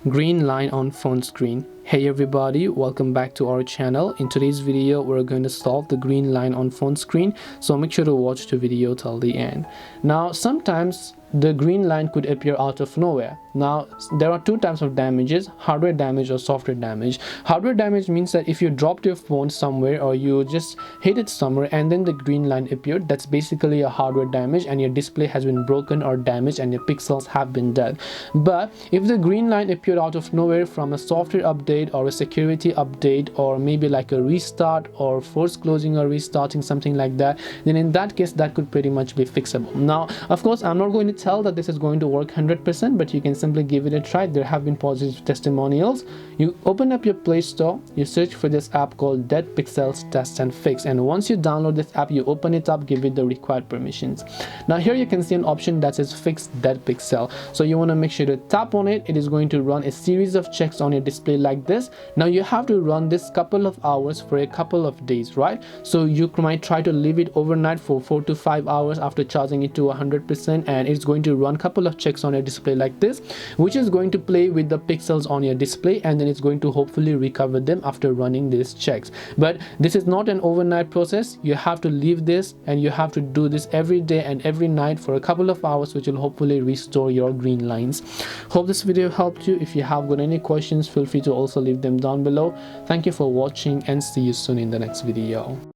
Green line on phone screen. Hey everybody, welcome back to our channel. In today's video we're going to solve the green line on phone screen, so make sure to watch the video till the end. Now sometimes the green line could appear out of nowhere. Now there are two types of damages: hardware damage or software damage. Hardware damage means that if you dropped your phone somewhere or you just hit it somewhere and then the green line appeared, that's basically a hardware damage and your display has been broken or damaged and your pixels have been dead. But if the green line appeared out of nowhere from a software update or a security update, or maybe like a restart or force closing or restarting, something like that, then in that case that could pretty much be fixable. Now of course I'm not going to tell that this is going to work 100%, but you can simply give it a try. There have been positive testimonials. You open up your Play Store, you search for this app called Dead Pixels Test and Fix, and once you download this app, you open it up, give it the required permissions. Now here you can see an option that says Fix Dead Pixel, so you want to make sure to tap on it. It is going to run a series of checks on your display like this. Now you have to run this couple of hours for a couple of days, right? So you might try to leave it overnight for 4 to 5 hours after charging it to 100%, and it's going to run a couple of checks on your display like this, which is going to play with the pixels on your display, and then it's going to hopefully recover them after running these checks. But this is not an overnight process. You have to leave this and you have to do this every day and every night for a couple of hours, which will hopefully restore your green lines. Hope this video helped you. If you have got any questions, feel free to also leave them down below. Thank you for watching and see you soon in the next video.